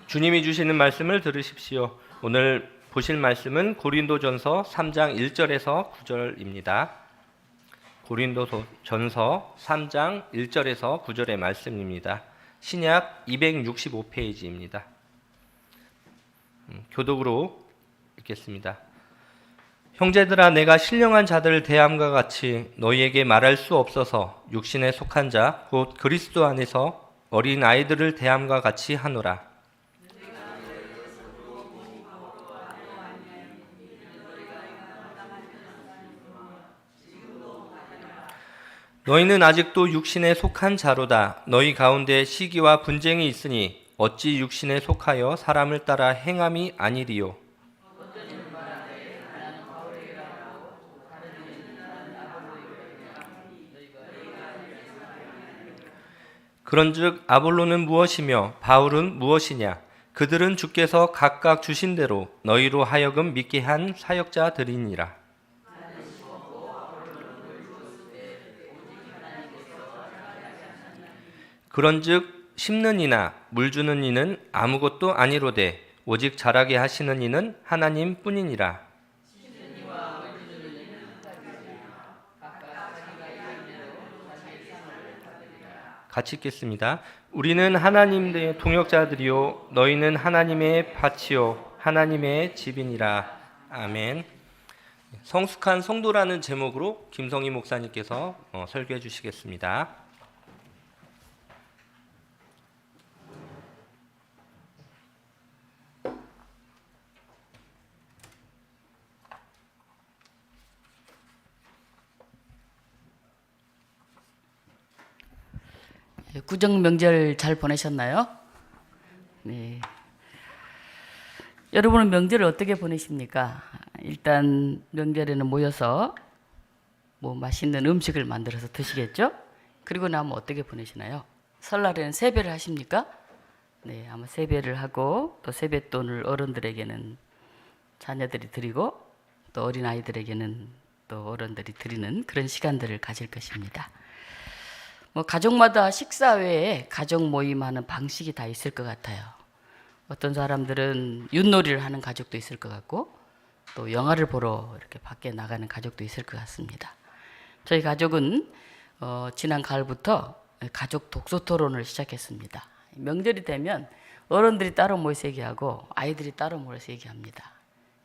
주님이 주시는 말씀을 들으십시오. 오늘 보실 말씀은 고린도전서 3장 1절에서 9절입니다. 고린도전서 3장 1절에서 9절의 말씀입니다. 신약 265페이지입니다. 교독으로 읽겠습니다. 형제들아, 내가 신령한 자들을 대함과 같이 너희에게 말할 수 없어서 육신에 속한 자 곧 그리스도 안에서 어린 아이들을 대함과 같이 하노라. 너희는 아직도 육신에 속한 자로다. 너희 가운데 시기와 분쟁이 있으니 어찌 육신에 속하여 사람을 따라 행함이 아니리요. 그런즉 아볼로는 무엇이며 바울은 무엇이냐? 그들은 주께서 각각 주신 대로 너희로 하여금 믿게 한 사역자들이니라. 그런즉 심는 이나 물 주는 이는 아무것도 아니로되 오직 자라게 하시는 이는 하나님 뿐이니라. 같이 읽겠습니다. 우리는 하나님의 동역자들이요 너희는 하나님의 밭이요 하나님의 집이니라. 아멘. 성숙한 성도라는 제목으로 김성희 목사님께서 설교해 주시겠습니다. 구정 명절 잘 보내셨나요? 네. 여러분은 명절을 어떻게 보내십니까? 일단 명절에는 모여서 맛있는 음식을 만들어서 드시겠죠? 그리고 나면 어떻게 보내시나요? 설날에는 세배를 하십니까? 네, 아마 세배를 하고 또 세뱃돈을 어른들에게는 자녀들이 드리고 또 어린아이들에게는 또 어른들이 드리는 그런 시간들을 가질 것입니다. 가족마다 식사 외에 가족 모임하는 방식이 다 있을 것 같아요. 어떤 사람들은 윷놀이를 하는 가족도 있을 것 같고 또 영화를 보러 이렇게 밖에 나가는 가족도 있을 것 같습니다. 저희 가족은 지난 가을부터 가족 독서 토론을 시작했습니다. 명절이 되면 어른들이 따로 모여서 얘기하고 아이들이 따로 모여서 얘기합니다.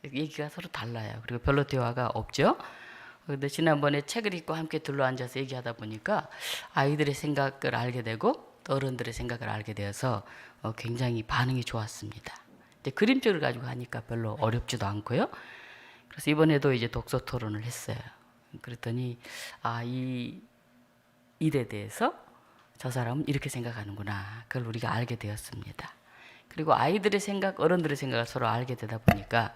얘기가 서로 달라요. 그리고 별로 대화가 없죠. 그런데 지난번에 책을 읽고 함께 둘러앉아서 얘기하다 보니까 아이들의 생각을 알게 되고 또 어른들의 생각을 알게 되어서 굉장히 반응이 좋았습니다. 이제 그림책을 가지고 하니까 별로 어렵지도 않고요. 그래서 이번에도 이제 독서 토론을 했어요. 그랬더니 이 일에 대해서 저 사람은 이렇게 생각하는구나. 그걸 우리가 알게 되었습니다. 그리고 아이들의 생각, 어른들의 생각을 서로 알게 되다 보니까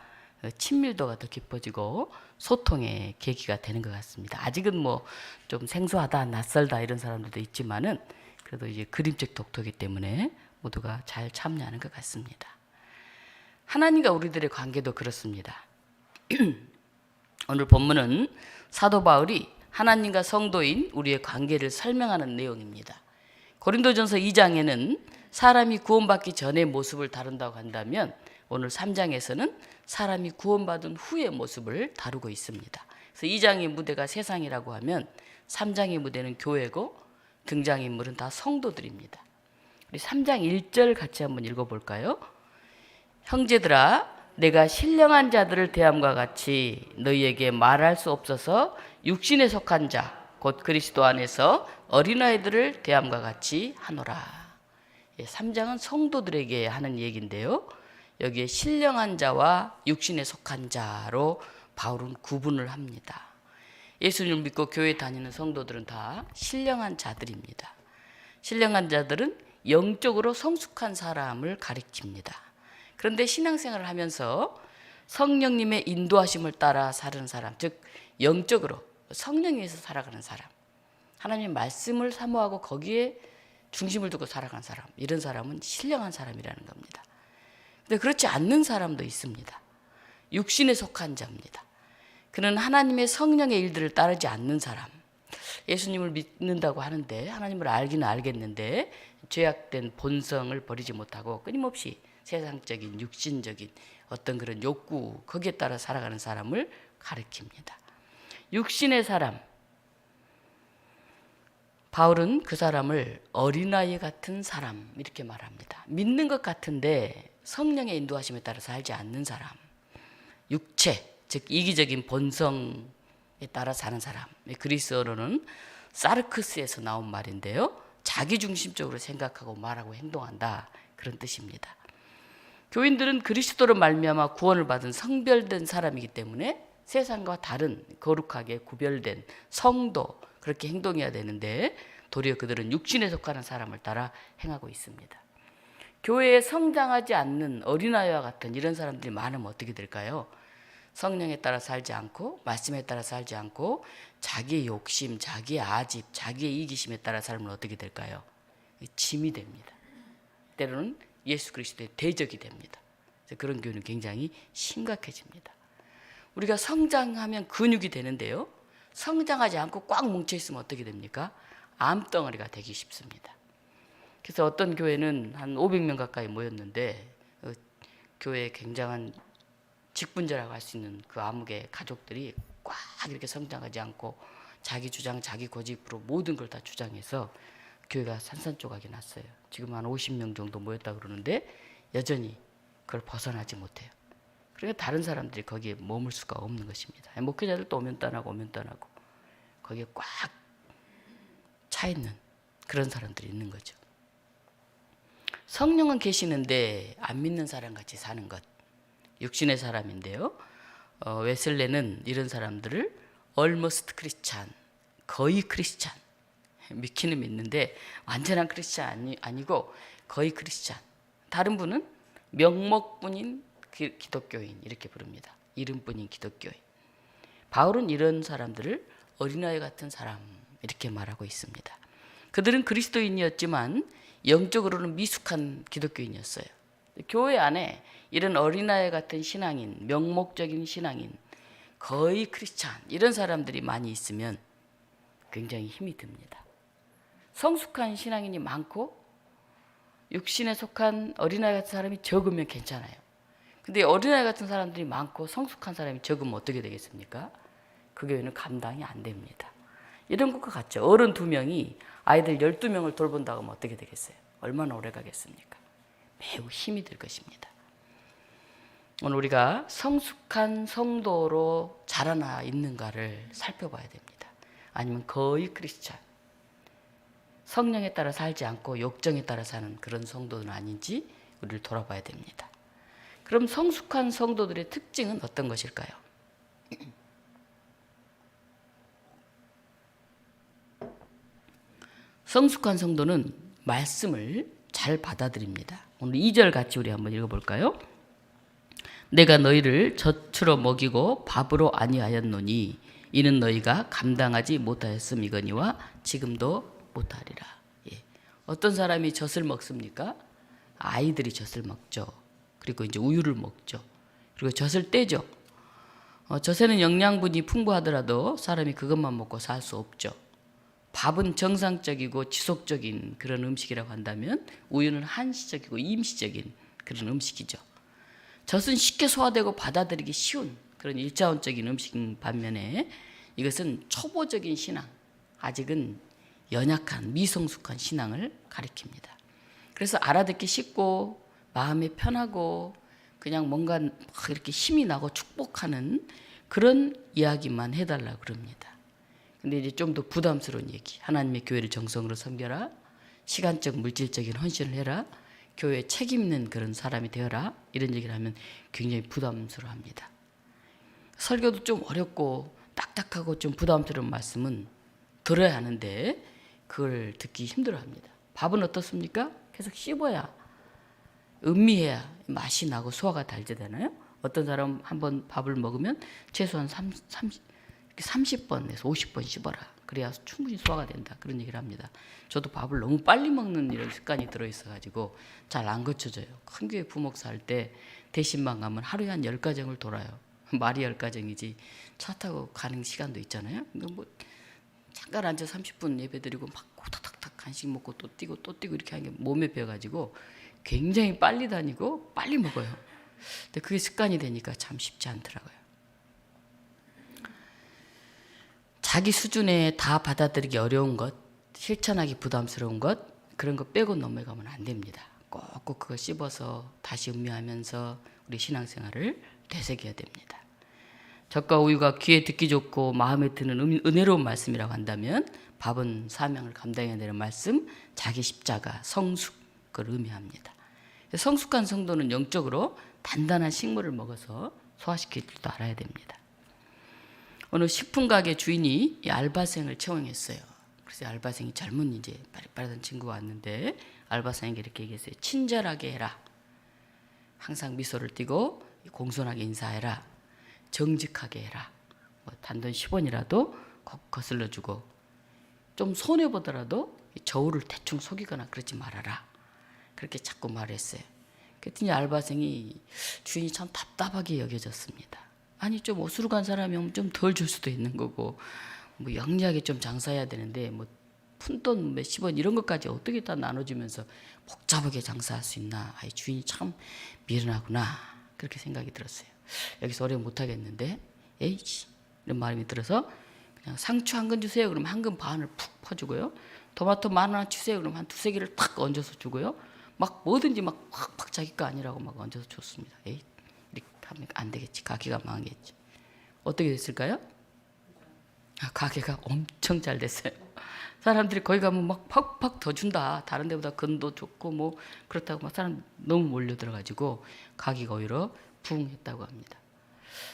친밀도가 더 깊어지고 소통의 계기가 되는 것 같습니다. 아직은 좀 생소하다, 낯설다 이런 사람들도 있지만은 그래도 이제 그림책 독서이기 때문에 모두가 잘 참여하는 것 같습니다. 하나님과 우리들의 관계도 그렇습니다. 오늘 본문은 사도 바울이 하나님과 성도인 우리의 관계를 설명하는 내용입니다. 고린도전서 2장에는 사람이 구원받기 전의 모습을 다룬다고 한다면 오늘 3장에서는 사람이 구원받은 후의 모습을 다루고 있습니다. 그래서 2장의 무대가 세상이라고 하면 3장의 무대는 교회고 등장인물은 다 성도들입니다. 우리 3장 1절 같이 한번 읽어볼까요? 형제들아, 내가 신령한 자들을 대함과 같이 너희에게 말할 수 없어서 육신에 속한 자 곧 그리스도 안에서 어린아이들을 대함과 같이 하노라. 3장은 성도들에게 하는 얘기인데요. 여기에 신령한 자와 육신에 속한 자로 바울은 구분을 합니다. 예수님을 믿고 교회 다니는 성도들은 다 신령한 자들입니다. 신령한 자들은 영적으로 성숙한 사람을 가리킵니다. 그런데 신앙생활을 하면서 성령님의 인도하심을 따라 사는 사람, 즉 영적으로 성령에서 살아가는 사람, 하나님의 말씀을 사모하고 거기에 중심을 두고 살아가는 사람, 이런 사람은 신령한 사람이라는 겁니다. 근데 그렇지 않는 사람도 있습니다. 육신에 속한 자입니다. 그는 하나님의 성령의 일들을 따르지 않는 사람, 예수님을 믿는다고 하는데 하나님을 알기는 알겠는데 죄악된 본성을 버리지 못하고 끊임없이 세상적인 육신적인 어떤 그런 욕구 거기에 따라 살아가는 사람을 가리킵니다. 육신의 사람, 바울은 그 사람을 어린아이 같은 사람 이렇게 말합니다. 믿는 것 같은데 성령의 인도하심에 따라 살지 않는 사람, 육체 즉 이기적인 본성에 따라 사는 사람, 그리스어로는 사르크스에서 나온 말인데요, 자기중심적으로 생각하고 말하고 행동한다 그런 뜻입니다. 교인들은 그리스도로 말미암아 구원을 받은 성별된 사람이기 때문에 세상과 다른 거룩하게 구별된 성도 그렇게 행동해야 되는데 도리어 그들은 육신에 속하는 사람을 따라 행하고 있습니다. 교회에 성장하지 않는 어린아이와 같은 이런 사람들이 많으면 어떻게 될까요? 성령에 따라 살지 않고 말씀에 따라 살지 않고 자기의 욕심, 자기의 아집, 자기의 이기심에 따라 살면 어떻게 될까요? 짐이 됩니다. 때로는 예수 그리스도의 대적이 됩니다. 그런 교회는 굉장히 심각해집니다. 우리가 성장하면 근육이 되는데요, 성장하지 않고 꽉 뭉쳐있으면 어떻게 됩니까? 암덩어리가 되기 쉽습니다. 그래서 어떤 교회는 한 500명 가까이 모였는데 교회에 굉장한 직분자라고 할 수 있는 그 암흑의 가족들이 꽉 이렇게 성장하지 않고 자기 주장, 자기 고집으로 모든 걸 다 주장해서 교회가 산산조각이 났어요. 지금 한 50명 정도 모였다 그러는데 여전히 그걸 벗어나지 못해요. 그러니까 다른 사람들이 거기에 머물 수가 없는 것입니다. 목회자들도 오면 떠나고 오면 떠나고 거기에 꽉 차 있는 그런 사람들이 있는 거죠. 성령은 계시는데 안 믿는 사람같이 사는 것, 육신의 사람인데요, 웨슬레는 이런 사람들을 almost 크리스찬, 거의 크리스찬, 믿기는 믿는데 완전한 크리스찬 아니고 거의 크리스찬, 다른 분은 명목뿐인 기독교인 이렇게 부릅니다. 이름뿐인 기독교인. 바울은 이런 사람들을 어린아이 같은 사람 이렇게 말하고 있습니다. 그들은 그리스도인이었지만 영적으로는 미숙한 기독교인이었어요. 교회 안에 이런 어린아이 같은 신앙인, 명목적인 신앙인, 거의 크리스찬 이런 사람들이 많이 있으면 굉장히 힘이 듭니다. 성숙한 신앙인이 많고 육신에 속한 어린아이 같은 사람이 적으면 괜찮아요. 근데 어린아이 같은 사람들이 많고 성숙한 사람이 적으면 어떻게 되겠습니까? 그 교회는 감당이 안 됩니다. 이런 것과 같죠. 어른 2명이 아이들 12명을 돌본다고 하면 어떻게 되겠어요? 얼마나 오래 가겠습니까? 매우 힘이 들 것입니다. 오늘 우리가 성숙한 성도로 자라나 있는가를 살펴봐야 됩니다. 아니면 거의 크리스찬, 성령에 따라 살지 않고 욕정에 따라 사는 그런 성도는 아닌지 우리를 돌아봐야 됩니다. 그럼 성숙한 성도들의 특징은 어떤 것일까요? 성숙한 성도는 말씀을 잘 받아들입니다. 오늘 2절 같이 우리 한번 읽어볼까요? 내가 너희를 젖으로 먹이고 밥으로 아니하였노니 이는 너희가 감당하지 못하였음이거니와 지금도 못하리라. 예. 어떤 사람이 젖을 먹습니까? 아이들이 젖을 먹죠. 그리고 이제 우유를 먹죠. 그리고 젖을 떼죠. 젖에는 영양분이 풍부하더라도 사람이 그것만 먹고 살 수 없죠. 밥은 정상적이고 지속적인 그런 음식이라고 한다면 우유는 한시적이고 임시적인 그런 음식이죠. 젖은 쉽게 소화되고 받아들이기 쉬운 그런 일차원적인 음식인 반면에 이것은 초보적인 신앙, 아직은 연약한 미성숙한 신앙을 가리킵니다. 그래서 알아듣기 쉽고 마음이 편하고 그냥 뭔가 이렇게 힘이 나고 축복하는 그런 이야기만 해달라고 그럽니다. 근데 이제 좀 더 부담스러운 얘기, 하나님의 교회를 정성으로 섬겨라, 시간적 물질적인 헌신을 해라, 교회에 책임 있는 그런 사람이 되어라, 이런 얘기를 하면 굉장히 부담스러워합니다. 설교도 좀 어렵고 딱딱하고 좀 부담스러운 말씀은 들어야 하는데 그걸 듣기 힘들어합니다. 밥은 어떻습니까? 계속 씹어야, 음미해야 맛이 나고 소화가 잘 되잖아요. 어떤 사람 한번 밥을 먹으면 최소한 30번에서 50번 씹어라. 그래야 충분히 소화가 된다. 그런 얘기를 합니다. 저도 밥을 너무 빨리 먹는 이런 습관이 들어있어가지고 잘 안 거쳐져요. 큰 교회 부목사 할 때 대신만 가면 하루에 한 10가정을 돌아요. 말이 10가정이지 차 타고 가는 시간도 있잖아요. 뭐 잠깐 앉아 30분 예배 드리고 막 호닥닥닥 간식 먹고 또 뛰고 이렇게 하는 게 몸에 배어가지고 굉장히 빨리 다니고 빨리 먹어요. 근데 그게 습관이 되니까 참 쉽지 않더라고요. 자기 수준에 다 받아들이기 어려운 것, 실천하기 부담스러운 것, 그런 거 빼고 넘어가면 안 됩니다. 꼭꼭 그거 씹어서 다시 음미하면서 우리 신앙생활을 되새겨야 됩니다. 젖과 우유가 귀에 듣기 좋고 마음에 드는 은혜로운 말씀이라고 한다면 밥은 사명을 감당해야 되는 말씀, 자기 십자가, 성숙, 그걸 의미합니다. 성숙한 성도는 영적으로 단단한 식물을 먹어서 소화시킬 줄도 알아야 됩니다. 어느 식품 가게 주인이 이 알바생을 채용했어요. 그래서 알바생이 젊은 이제 빠릿빠릿한 친구가 왔는데 알바생에게 이렇게 얘기했어요. 친절하게 해라. 항상 미소를 띠고 공손하게 인사해라. 정직하게 해라. 뭐 단돈 10원이라도 거슬러 주고 좀 손해 보더라도 저울을 대충 속이거나 그러지 말아라. 그렇게 자꾸 말했어요. 그랬더니 알바생이 주인이 참 답답하게 여겨졌습니다. 아니 좀 어수룩한 사람이면 좀 덜 줄 수도 있는 거고 뭐 영리하게 좀 장사해야 되는데 뭐 푼돈 몇십 원 이런 것까지 어떻게 다 나눠주면서 복잡하게 장사할 수 있나. 아이 주인이 참 미련하구나. 그렇게 생각이 들었어요. 여기서 오래 못하겠는데 에이씨 이런 마음이 들어서 그냥 상추 한 근 주세요. 그러면 한 근 반을 푹 퍼주고요. 토마토 만 하나 주세요. 그러면 한 두세 개를 탁 얹어서 주고요. 막 뭐든지 막 팍팍 자기 거 아니라고 막 얹어서 줬습니다. 에이 이렇게 하면 안 되겠지. 가게가 망하겠지. 어떻게 됐을까요? 가게가 엄청 잘 됐어요. 사람들이 거기 가면 막 팍팍 더 준다. 다른 데보다 근도 좋고 뭐 그렇다고 막 사람 너무 몰려들어가지고 가게가 오히려 부흥했다고 합니다.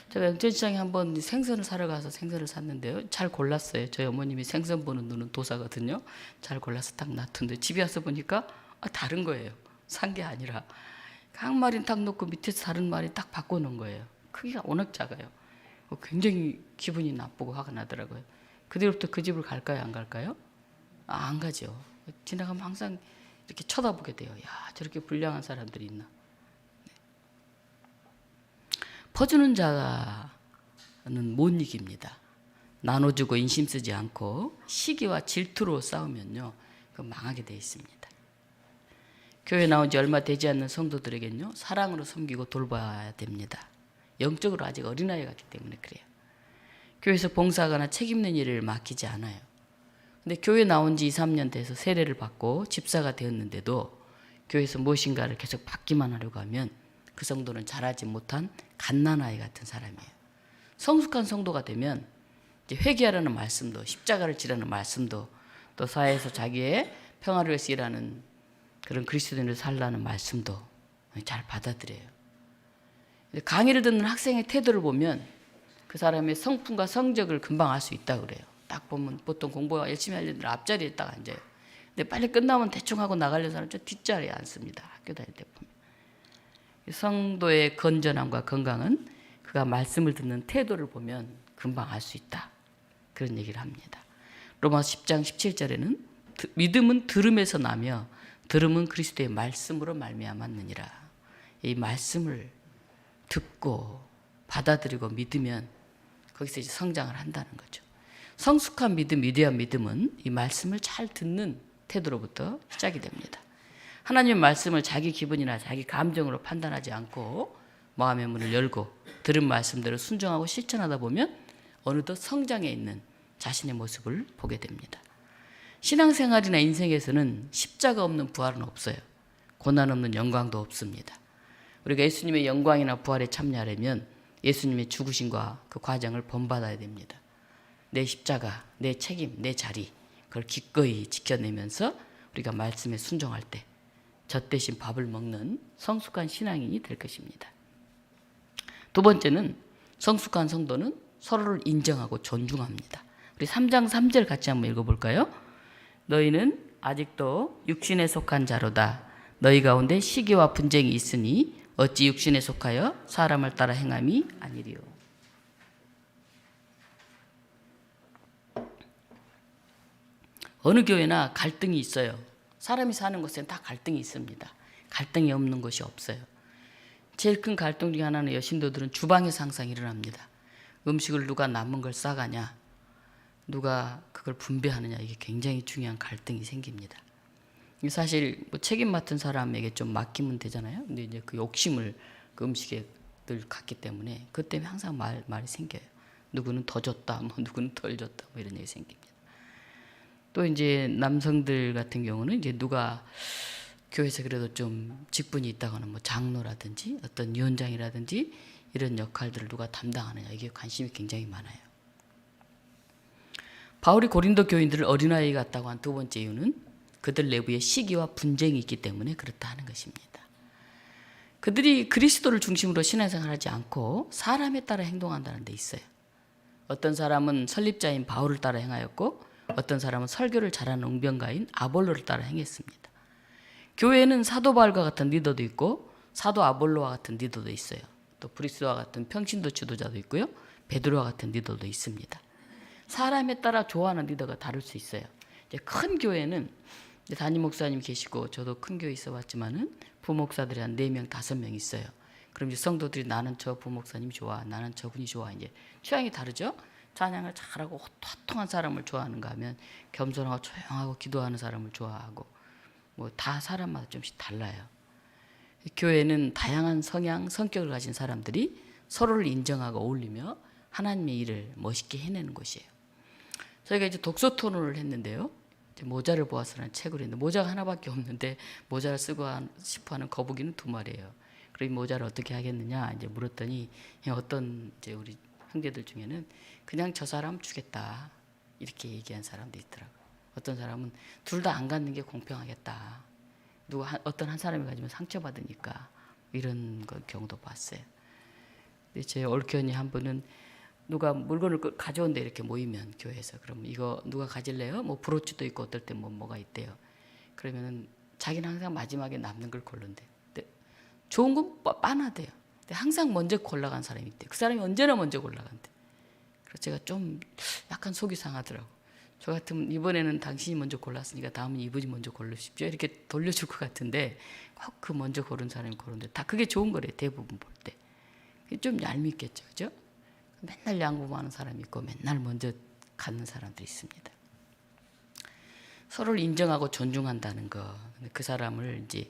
제가 영천시장에 한번 생선을 사러 가서 생선을 샀는데요. 잘 골랐어요. 저희 어머님이 생선 보는 눈은 도사거든요. 잘 골라서 딱 놔뒀는데 집에 와서 보니까 다른 거예요. 산 게 아니라 한 마리는 딱 놓고 밑에서 다른 마리 딱 바꿔놓은 거예요. 크기가 워낙 작아요. 굉장히 기분이 나쁘고 화가 나더라고요. 그 뒤로부터 그 집을 갈까요? 안 갈까요? 안 가죠. 지나가면 항상 이렇게 쳐다보게 돼요. 야, 저렇게 불량한 사람들이 있나. 퍼주는 자는 못 이깁니다. 나눠주고 인심 쓰지 않고 시기와 질투로 싸우면요, 그 망하게 돼 있습니다. 교회 나온 지 얼마 되지 않는 성도들에겐요, 사랑으로 섬기고 돌봐야 됩니다. 영적으로 아직 어린아이 같기 때문에 그래요. 교회에서 봉사하거나 책임있는 일을 맡기지 않아요. 근데 교회 나온 지 2, 3년 돼서 세례를 받고 집사가 되었는데도 교회에서 무엇인가를 계속 받기만 하려고 하면 그 성도는 자라지 못한 갓난아이 같은 사람이에요. 성숙한 성도가 되면 이제 회개하라는 말씀도, 십자가를 지라는 말씀도, 또 사회에서 자기의 평화를 위해서 일하는 그런 그리스도인으로 살라는 말씀도 잘 받아들여요. 강의를 듣는 학생의 태도를 보면 그 사람의 성품과 성적을 금방 알 수 있다고 그래요. 딱 보면 보통 공부 열심히 하려는 앞자리에 딱 앉아요. 근데 빨리 끝나면 대충 하고 나가려는 사람은 저 뒷자리에 앉습니다. 학교 다닐 때 보면. 성도의 건전함과 건강은 그가 말씀을 듣는 태도를 보면 금방 알 수 있다. 그런 얘기를 합니다. 로마서 10장 17절에는 믿음은 들음에서 나며 들음은 그리스도의 말씀으로 말미암았느니라. 이 말씀을 듣고 받아들이고 믿으면 거기서 이제 성장을 한다는 거죠. 성숙한 믿음, 위대한 믿음은 이 말씀을 잘 듣는 태도로부터 시작이 됩니다. 하나님의 말씀을 자기 기분이나 자기 감정으로 판단하지 않고 마음의 문을 열고 들은 말씀대로 순종하고 실천하다 보면 어느덧 성장해 있는 자신의 모습을 보게 됩니다. 신앙생활이나 인생에서는 십자가 없는 부활은 없어요. 고난 없는 영광도 없습니다. 우리가 예수님의 영광이나 부활에 참여하려면 예수님의 죽으심과 그 과정을 본받아야 됩니다. 내 십자가, 내 책임, 내 자리, 그걸 기꺼이 지켜내면서 우리가 말씀에 순종할 때 젖 대신 밥을 먹는 성숙한 신앙인이 될 것입니다. 두 번째는 성숙한 성도는 서로를 인정하고 존중합니다. 우리 3장 3절 같이 한번 읽어볼까요? 너희는 아직도 육신에 속한 자로다. 너희 가운데 시기와 분쟁이 있으니 어찌 육신에 속하여 사람을 따라 행함이 아니리요. 어느 교회나 갈등이 있어요. 사람이 사는 곳에는 다 갈등이 있습니다. 갈등이 없는 곳이 없어요. 제일 큰 갈등 중에 하나는 여신도들은 주방에서 항상 일어납니다. 음식을 누가 남은 걸 싸가냐, 누가 그걸 분배하느냐, 이게 굉장히 중요한 갈등이 생깁니다. 사실 뭐 책임 맡은 사람에게 좀 맡기면 되잖아요. 근데 이제 그 욕심을 그 음식에 늘 갖기 때문에 그 때문에 항상 말이 생겨요. 누구는 더 줬다, 뭐 누구는 덜 줬다, 뭐 이런 얘기 생깁니다. 또 이제 남성들 같은 경우는 이제 누가 교회에서 그래도 좀 직분이 있다거나 뭐 장로라든지 어떤 위원장이라든지 이런 역할들을 누가 담당하느냐, 이게 관심이 굉장히 많아요. 바울이 고린도 교인들을 어린아이 같다고 한 두 번째 이유는 그들 내부에 시기와 분쟁이 있기 때문에 그렇다 하는 것입니다. 그들이 그리스도를 중심으로 신앙생활하지 않고 사람에 따라 행동한다는 데 있어요. 어떤 사람은 설립자인 바울을 따라 행하였고 어떤 사람은 설교를 잘하는 웅변가인 아볼로를 따라 행했습니다. 교회에는 사도 바울과 같은 리더도 있고 사도 아볼로와 같은 리더도 있어요. 또 브리스와 같은 평신도 지도자도 있고요. 베드로와 같은 리더도 있습니다. 사람에 따라 좋아하는 리더가 다를 수 있어요. 이제 큰 교회는 담임 목사님 계시고 저도 큰 교회 있어봤지만은 부목사들이 한 4명, 5명 있어요. 그럼 이제 성도들이 나는 저 부목사님이 좋아, 나는 저분이 좋아, 이제 취향이 다르죠. 찬양을 잘하고 호통한 사람을 좋아하는가 하면 겸손하고 조용하고 기도하는 사람을 좋아하고 뭐 다 사람마다 좀씩 달라요. 교회는 다양한 성향, 성격을 가진 사람들이 서로를 인정하고 어울리며 하나님의 일을 멋있게 해내는 곳이에요. 저희가 이제 독서 토론을 했는데요. 이제 모자를 보아서라는 책을 했는데 모자가 하나밖에 없는데 모자를 쓰고 싶어하는 거북이는 2마리예요. 그럼 이 모자를 어떻게 하겠느냐 이제 물었더니 어떤 이제 우리 형제들 중에는 그냥 저 사람 주겠다 이렇게 얘기한 사람도 있더라고요. 어떤 사람은 둘 다 안 갖는 게 공평하겠다. 어떤 한 사람이 가지면 상처받으니까 이런 경우도 봤어요. 근데 제 올케언이 한 분은 누가 물건을 가져온대 이렇게 모이면 교회에서 그러면 이거 누가 가질래요? 뭐 브로치도 있고 어떨 때 뭐가 있대요. 그러면은 자기는 항상 마지막에 남는 걸 고른대. 근데 좋은 건 빤하대요. 근데 항상 먼저 골라간 사람이 있대. 그 사람이 언제나 먼저 골라간대. 그래서 제가 좀 약간 속이 상하더라고. 저 같으면 이번에는 당신이 먼저 골랐으니까 다음은 이분이 먼저 고르십시오. 이렇게 돌려줄 것 같은데 꼭 그 먼저 고른 사람이 고른데 다 그게 좋은 거래 대부분 볼 때. 좀 얄밉겠죠, 그죠? 맨날 양보하는 사람이 있고 맨날 먼저 갖는 사람도 있습니다. 서로를 인정하고 존중한다는 거. 그 사람을 이제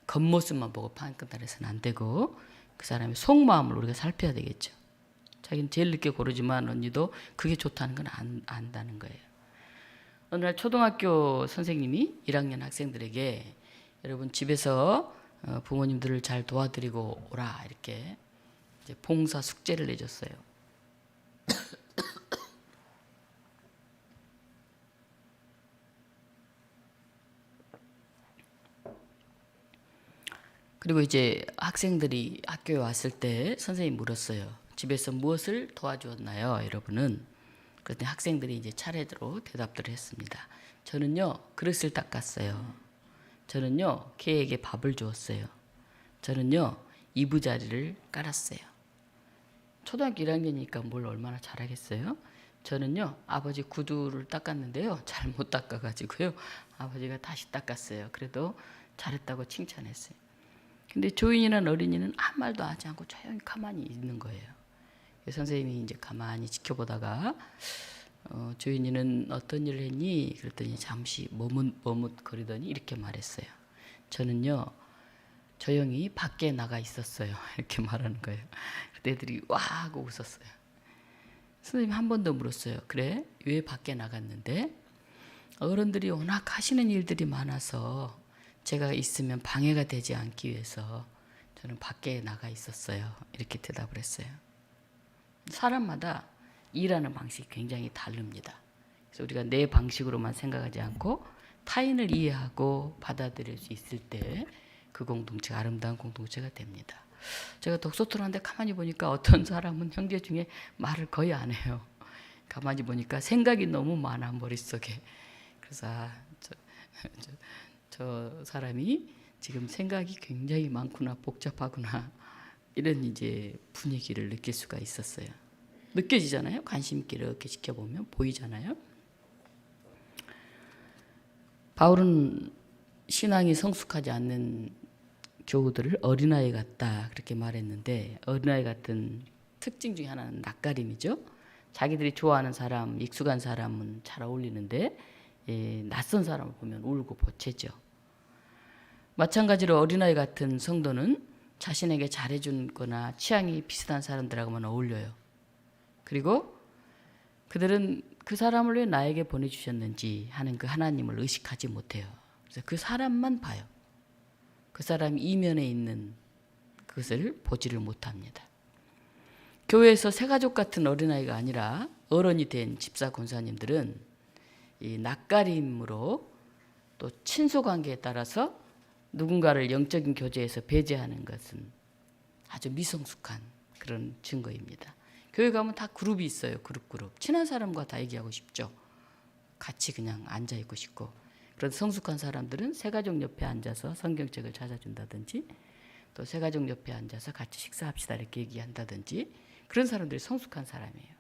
겉모습만 보고 판단해서는 안 되고 그 사람의 속마음을 우리가 살펴야 되겠죠. 자기는 제일 늦게 고르지만 언니도 그게 좋다는 건 안다는 거예요. 어느 날 초등학교 선생님이 1학년 학생들에게 여러분 집에서 부모님들을 잘 도와드리고 오라 이렇게 이제 봉사 숙제를 내줬어요. 그리고 이제 학생들이 학교에 왔을 때 선생님이 물었어요. 집에서 무엇을 도와주었나요, 여러분은? 그랬더니 학생들이 이제 차례대로 대답들을 했습니다. 저는요 그릇을 닦았어요. 저는요 개에게 밥을 주었어요. 저는요 이부자리를 깔았어요. 초등학교 1학년이니까 뭘 얼마나 잘하겠어요? 저는요 아버지 구두를 닦았는데요 잘못 닦아가지고요 아버지가 다시 닦았어요. 그래도 잘했다고 칭찬했어요. 근데 조인이란 어린이는 아무 말도 하지 않고 조용히 가만히 있는 거예요. 선생님이 이제 가만히 지켜보다가 조인이는 어떤 일을 했니? 그랬더니 잠시 머뭇거리더니 이렇게 말했어요. 저는요 조용히 밖에 나가 있었어요. 이렇게 말하는 거예요. 그때 애들이 와 하고 웃었어요. 선생님 한 번 더 물었어요. 그래? 왜 밖에 나갔는데? 어른들이 워낙 하시는 일들이 많아서 제가 있으면 방해가 되지 않기 위해서 저는 밖에 나가 있었어요. 이렇게 대답을 했어요. 사람마다 일하는 방식이 굉장히 다릅니다. 그래서 우리가 내 방식으로만 생각하지 않고 타인을 이해하고 받아들일 수 있을 때 그 공동체가 아름다운 공동체가 됩니다. 제가 독서토론하는데 가만히 보니까 어떤 사람은 형제 중에 말을 거의 안 해요. 가만히 보니까 생각이 너무 많아 머릿속에. 그래서 저 사람이 지금 생각이 굉장히 많구나, 복잡하구나, 이런 이제 분위기를 느낄 수가 있었어요. 느껴지잖아요. 관심 있게 이렇게 지켜보면 보이잖아요. 바울은 신앙이 성숙하지 않는 교우들을 어린아이 같다 그렇게 말했는데 어린아이 같은 특징 중에 하나는 낯가림이죠. 자기들이 좋아하는 사람, 익숙한 사람은 잘 어울리는데 낯선 사람을 보면 울고 보채죠. 마찬가지로 어린아이 같은 성도는 자신에게 잘해준 거나 취향이 비슷한 사람들하고만 어울려요. 그리고 그들은 그 사람을 왜 나에게 보내주셨는지 하는 그 하나님을 의식하지 못해요. 그래서 그 사람만 봐요. 그 사람 이면에 있는 그것을 보지를 못합니다. 교회에서 새가족 같은 어린아이가 아니라 어른이 된 집사 권사님들은 이 낯가림으로 또 친소관계에 따라서 누군가를 영적인 교제에서 배제하는 것은 아주 미성숙한 그런 증거입니다. 교회 가면 다 그룹이 있어요. 그룹. 친한 사람과 다 얘기하고 싶죠. 같이 그냥 앉아있고 싶고. 그런 성숙한 사람들은 새가족 옆에 앉아서 성경책을 찾아준다든지 또 새가족 옆에 앉아서 같이 식사합시다 이렇게 얘기한다든지 그런 사람들이 성숙한 사람이에요.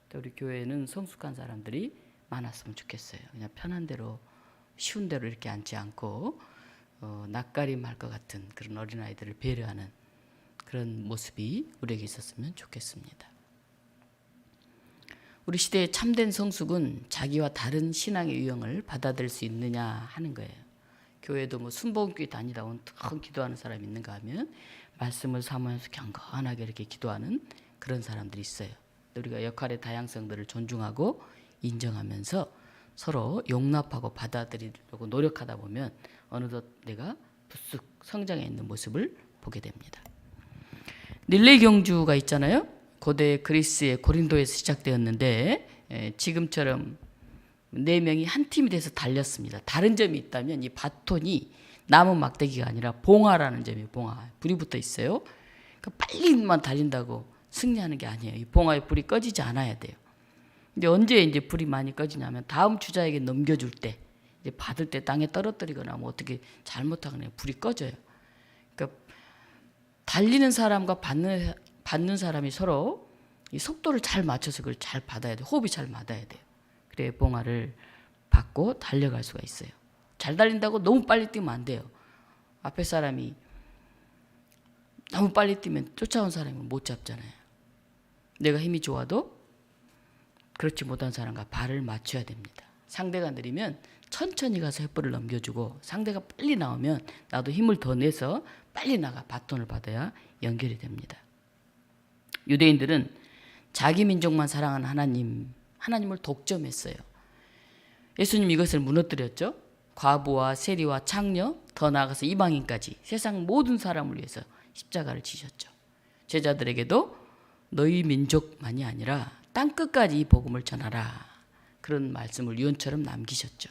또 우리 교회는 성숙한 사람들이 많았으면 좋겠어요. 그냥 편한 대로 쉬운 대로 이렇게 앉지 않고 낯가림할 것 같은 그런 어린아이들을 배려하는 그런 모습이 우리에게 있었으면 좋겠습니다. 우리 시대의 참된 성숙은 자기와 다른 신앙의 유형을 받아들일 수 있느냐 하는 거예요. 교회도 뭐 순복음교회 다니다 온 큰 기도하는 사람이 있는가 하면 말씀을 사모하면서 경건하게 이렇게 기도하는 그런 사람들이 있어요. 우리가 역할의 다양성들을 존중하고 인정하면서 서로 용납하고 받아들이려고 노력하다 보면 어느덧 내가 부쑥 성장해 있는 모습을 보게 됩니다. 닐레 경주가 있잖아요. 고대 그리스의 고린도에서 시작되었는데 지금처럼 4명이 한 팀이 돼서 달렸습니다. 다른 점이 있다면 이 바톤이 나무 막대기가 아니라 봉화라는 점이 봉화 불이 붙어 있어요. 그러니까 빨리만 달린다고 승리하는 게 아니에요. 이 봉화의 불이 꺼지지 않아야 돼요. 근데 언제 이제 불이 많이 꺼지냐면 다음 주자에게 넘겨줄 때 이제 받을 때 땅에 떨어뜨리거나 뭐 어떻게 잘못하거나 불이 꺼져요. 그러니까 달리는 사람과 받는 사람이 서로 이 속도를 잘 맞춰서 그걸 잘 받아야 돼요. 호흡이 잘 맞아야 돼요. 그래야 봉화를 받고 달려갈 수가 있어요. 잘 달린다고 너무 빨리 뛰면 안 돼요. 앞에 사람이 너무 빨리 뛰면 쫓아온 사람이 못 잡잖아요. 내가 힘이 좋아도 그렇지 못한 사람과 발을 맞춰야 됩니다. 상대가 느리면 천천히 가서 횃불을 넘겨주고 상대가 빨리 나오면 나도 힘을 더 내서 빨리 나가 바톤을 받아야 연결이 됩니다. 유대인들은 자기 민족만 사랑하는 하나님을 독점했어요. 예수님 이것을 무너뜨렸죠. 과부와 세리와 창녀, 더 나아가서 이방인까지 세상 모든 사람을 위해서 십자가를 지셨죠. 제자들에게도 너희 민족만이 아니라 땅끝까지 이 복음을 전하라. 그런 말씀을 유언처럼 남기셨죠.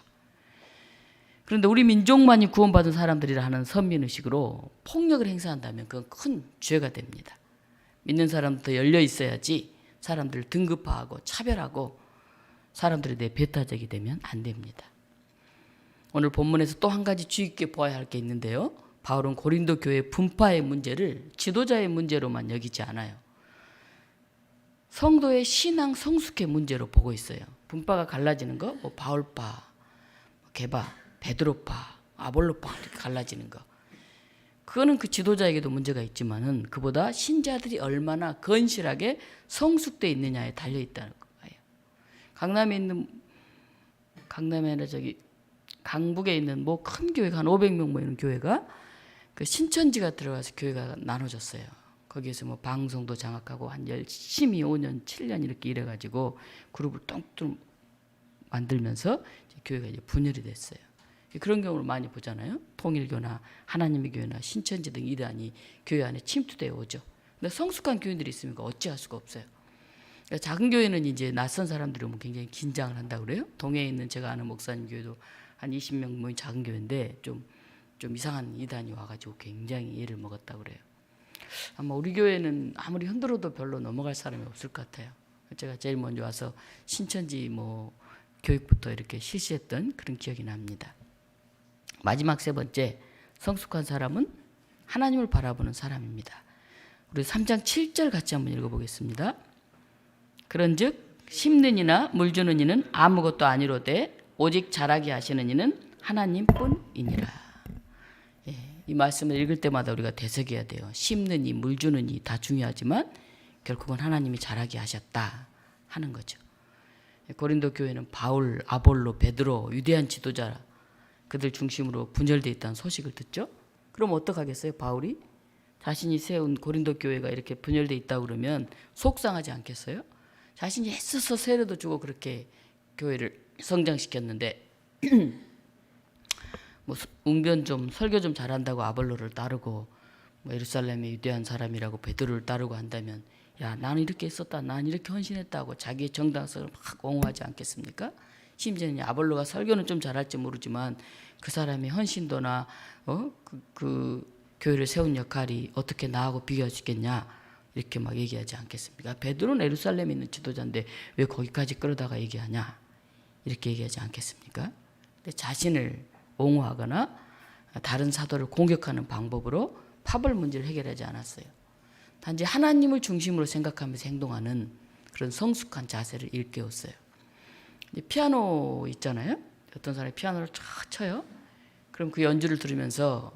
그런데 우리 민족만이 구원받은 사람들이라 하는 선민의식으로 폭력을 행사한다면 그건 큰 죄가 됩니다. 믿는 사람도 열려 있어야지 사람들을 등급화하고 차별하고 사람들에 대해 배타적이 되면 안 됩니다. 오늘 본문에서 또 한 가지 주의 깊게 보아야 할 게 있는데요. 바울은 고린도 교회 분파의 문제를 지도자의 문제로만 여기지 않아요. 성도의 신앙 성숙의 문제로 보고 있어요. 분파가 갈라지는 거, 뭐 바울파, 게바, 베드로파, 아볼로파 이렇게 갈라지는 거. 그거는 그 지도자에게도 문제가 있지만은 그보다 신자들이 얼마나 건실하게 성숙되어 있느냐에 달려 있다는 거예요. 강북에 있는 뭐 큰 교회가 한 500명 모이는 교회가 그 신천지가 들어가서 교회가 나눠졌어요. 거기에서 뭐 방송도 장악하고 한 열심히 5년, 7년 이렇게 일해가지고 그룹을 뚱뚱 만들면서 이제 교회가 이제 분열이 됐어요. 그런 경우를 많이 보잖아요. 통일교나 하나님의 교회나 신천지 등 이단이 교회 안에 침투되어 오죠. 근데 성숙한 교인들이 있으면 어찌할 수가 없어요. 그러니까 작은 교회는 이제 낯선 사람들이 오면 굉장히 긴장을 한다고 그래요. 동해에 있는 제가 아는 목사님 교회도 한 20명 모인 작은 교회인데 좀 이상한 이단이 와가지고 굉장히 예를 먹었다고 그래요. 아마 우리 교회는 아무리 흔들어도 별로 넘어갈 사람이 없을 것 같아요. 제가 제일 먼저 와서 신천지 뭐 교육부터 이렇게 실시했던 그런 기억이 납니다. 마지막 세 번째, 성숙한 사람은 하나님을 바라보는 사람입니다. 우리 3장 7절 같이 한번 읽어보겠습니다. 그런즉 심는 이나 물 주는 이는 아무것도 아니로되 오직 자라게 하시는 이는 하나님뿐이니라. 이 말씀을 읽을 때마다 우리가 되새겨야 돼요. 심는 이, 물 주는 이 다 중요하지만 결국은 하나님이 자라게 하셨다 하는 거죠. 고린도 교회는 바울, 아볼로, 베드로 위대한 지도자 그들 중심으로 분열되어 있다는 소식을 듣죠. 그럼 어떡하겠어요? 바울이 자신이 세운 고린도 교회가 이렇게 분열되어 있다고 그러면 속상하지 않겠어요? 자신이 애써서 세례도 주고 그렇게 교회를 성장시켰는데 뭐 웅변 좀 설교 좀 잘한다고 아볼로를 따르고 뭐 예루살렘의 위대한 사람이라고 베드로를 따르고 한다면 야 나는 이렇게 했었다, 나는 이렇게 헌신했다고 자기의 정당성을 막 옹호하지 않겠습니까? 심지어는 아볼로가 설교는 좀 잘할지 모르지만 그 사람의 헌신도나 그 교회를 세운 역할이 어떻게 나하고 비교할 수 있겠냐 이렇게 막 얘기하지 않겠습니까? 베드로는 예루살렘에 있는 지도자인데 왜 거기까지 끌어다가 얘기하냐 이렇게 얘기하지 않겠습니까? 근데 자신을 옹호하거나 다른 사도를 공격하는 방법으로 파벌 문제를 해결하지 않았어요. 단지 하나님을 중심으로 생각하면서 행동하는 그런 성숙한 자세를 일깨웠어요. 피아노 있잖아요. 어떤 사람이 피아노를 쫙 쳐요. 그럼 그 연주를 들으면서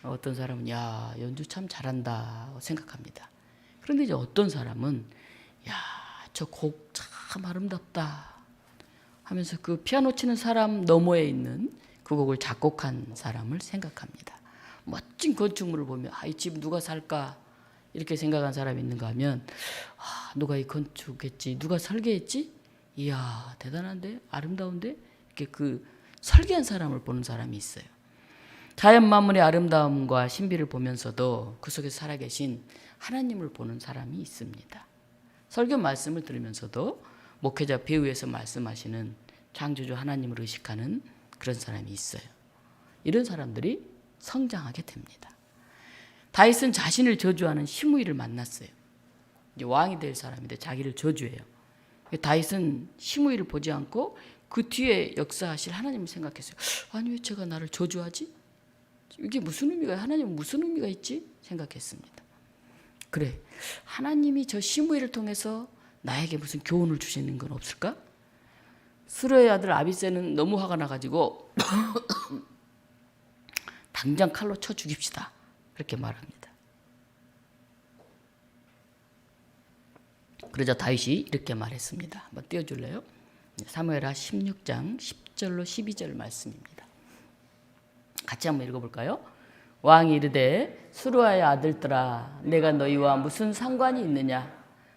어떤 사람은 야 연주 참 잘한다 생각합니다. 그런데 이제 어떤 사람은 야 저 곡 참 아름답다 하면서 그 피아노 치는 사람 너머에 있는 그 곡을 작곡한 사람을 생각합니다. 멋진 건축물을 보면 이 집 누가 살까 이렇게 생각한 사람이 있는가 하면 누가 이 건축했지, 누가 설계했지? 이야 대단한데, 아름다운데, 이렇게 그 설계한 사람을 보는 사람이 있어요. 자연 만물의 아름다움과 신비를 보면서도 그 속에 살아계신 하나님을 보는 사람이 있습니다. 설교 말씀을 들으면서도 목회자 배후에서 말씀하시는 창조주 하나님을 의식하는 그런 사람이 있어요. 이런 사람들이 성장하게 됩니다. 다윗은 자신을 저주하는 시므이를 만났어요. 이제 왕이 될 사람인데 자기를 저주해요. 다윗은 시므이를 보지 않고 그 뒤에 역사하실 하나님을 생각했어요. 아니 왜 제가 나를 저주하지? 이게 무슨 의미가, 하나님은 무슨 의미가 있지? 생각했습니다. 그래, 하나님이 저 시므이를 통해서 나에게 무슨 교훈을 주시는 건 없을까? 스루의 아들 아비새는 너무 화가 나가지고 당장 칼로 쳐 죽입시다. 그렇게 말합니다. 그러자 다윗이 이렇게 말했습니다. 한번 띄워줄래요? 사무엘하 16장 10절로 12절 말씀입니다. 같이 한번 읽어볼까요? 왕이 이르되 수루아의 아들들아 내가 너희와 무슨 상관이 있느냐?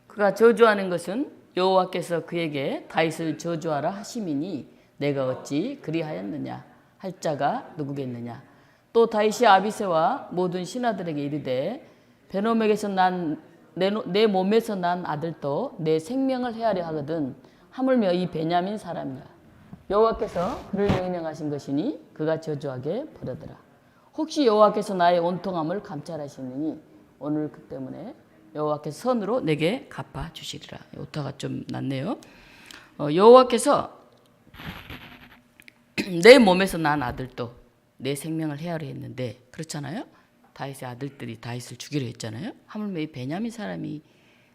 그가 저주하는 것은 여호와께서 그에게 다윗을 저주하라 하심이니 내가 어찌 그리하였느냐? 할 자가 누구겠느냐? 또 다윗이 아비새와 모든 신하들에게 이르되 베놈에게서 내 몸에서 난 아들도 내 생명을 헤아려 하거든 하물며 이 베냐민 사람이라. 여호와께서 그를 명령하신 것이니 그가 저주하게 버려더라. 혹시 여호와께서 나의 온통함을 감찰하시느니 오늘 그 때문에 여호와께서 선으로 내게 갚아 주시리라. 오타가 좀 났네요. 여호와께서 내 몸에서 난 아들도 내 생명을 헤아려 했는데 그렇잖아요. 다윗의 아들들이 다윗을 죽이려 했잖아요. 하물며 이 베냐민 사람이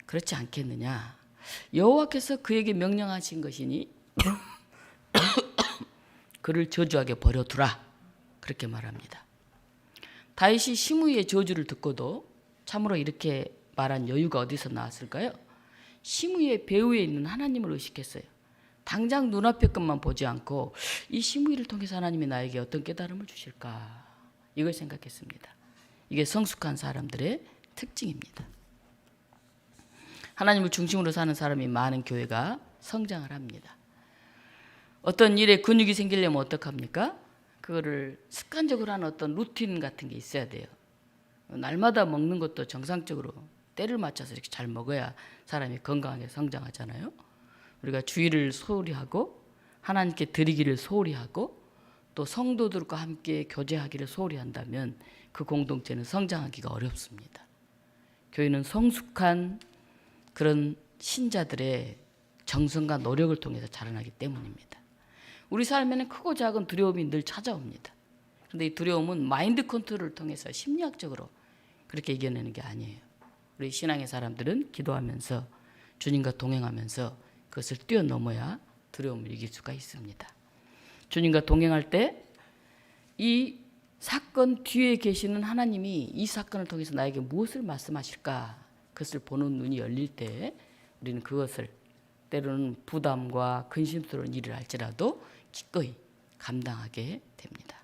그렇지 않겠느냐. 여호와께서 그에게 명령하신 것이니 그를 저주하게 버려두라. 그렇게 말합니다. 다윗이 시므이의 저주를 듣고도 참으로 이렇게 말한 여유가 어디서 나왔을까요? 시므이의 배후에 있는 하나님을 의식했어요. 당장 눈앞의 것만 보지 않고 이 시므이를 통해서 하나님이 나에게 어떤 깨달음을 주실까 이걸 생각했습니다. 이게 성숙한 사람들의 특징입니다. 하나님을 중심으로 사는 사람이 많은 교회가 성장을 합니다. 어떤 일에 근육이 생기려면 어떡합니까? 그거를 습관적으로 하는 어떤 루틴 같은 게 있어야 돼요. 날마다 먹는 것도 정상적으로 때를 맞춰서 이렇게 잘 먹어야 사람이 건강하게 성장하잖아요. 우리가 주일을 소홀히 하고 하나님께 드리기를 소홀히 하고 또 성도들과 함께 교제하기를 소홀히 한다면 그 공동체는 성장하기가 어렵습니다. 교회는 성숙한 그런 신자들의 정성과 노력을 통해서 자라나기 때문입니다. 우리 삶에는 크고 작은 두려움이 늘 찾아옵니다. 그런데 이 두려움은 마인드 컨트롤을 통해서 심리학적으로 그렇게 이겨내는 게 아니에요. 우리 신앙의 사람들은 기도하면서 주님과 동행하면서 그것을 뛰어넘어야 두려움을 이길 수가 있습니다. 주님과 동행할 때 이 사건 뒤에 계시는 하나님이 이 사건을 통해서 나에게 무엇을 말씀하실까 그것을 보는 눈이 열릴 때 우리는 그것을 때로는 부담과 근심스러운 일을 할지라도 기꺼이 감당하게 됩니다.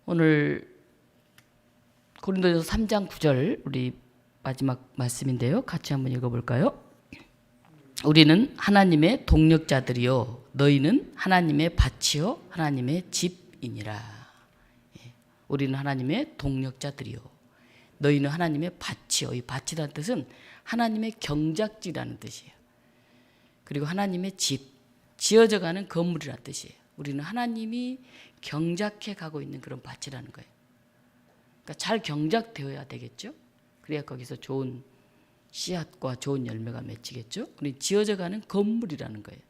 오늘 고린도전서 3장 9절 우리 마지막 말씀인데요. 같이 한번 읽어볼까요? 우리는 하나님의 동력자들이요 너희는 하나님의 밭이요 하나님의 집이니라. 우리는 하나님의 동력자들이요 너희는 하나님의 밭이요. 이 밭이라는 뜻은 하나님의 경작지라는 뜻이에요. 그리고 하나님의 집, 지어져가는 건물이라는 뜻이에요. 우리는 하나님이 경작해 가고 있는 그런 밭이라는 거예요. 그러니까 잘 경작되어야 되겠죠. 그래야 거기서 좋은 씨앗과 좋은 열매가 맺히겠죠. 우리 지어져가는 건물이라는 거예요.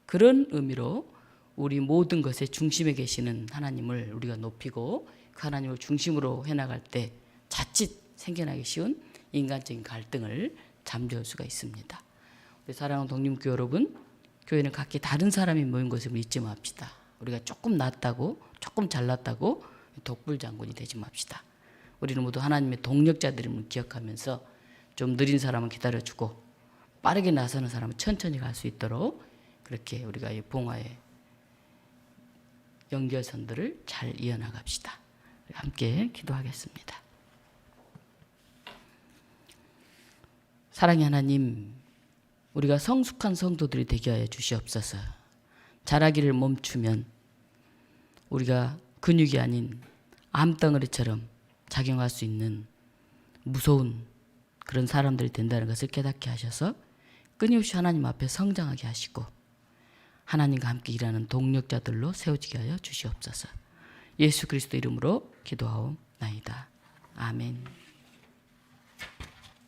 그런 의미로 우리 모든 것의 중심에 계시는 하나님을 우리가 높이고 그 하나님을 중심으로 해나갈 때 자칫 생겨나기 쉬운 인간적인 갈등을 잠재울 수가 있습니다. 우리 사랑하는 독립교회 여러분, 교회는 각기 다른 사람이 모인 것을 잊지 맙시다. 우리가 조금 낫다고 조금 잘났다고 독불장군이 되지 맙시다. 우리는 모두 하나님의 동력자들임을 기억하면서 좀 느린 사람은 기다려주고 빠르게 나서는 사람은 천천히 갈 수 있도록 그렇게 우리가 이 봉화의 연결선들을 잘 이어나갑시다. 함께 기도하겠습니다. 사랑의 하나님, 우리가 성숙한 성도들이 되게 하여 주시옵소서. 자라기를 멈추면 우리가 근육이 아닌 암덩어리처럼 작용할 수 있는 무서운 그런 사람들이 된다는 것을 깨닫게 하셔서 끊임없이 하나님 앞에 성장하게 하시고 하나님과 함께 일하는 동력자들로 세워지게 하여 주시옵소서. 예수 그리스도 이름으로 기도하옵나이다. 아멘.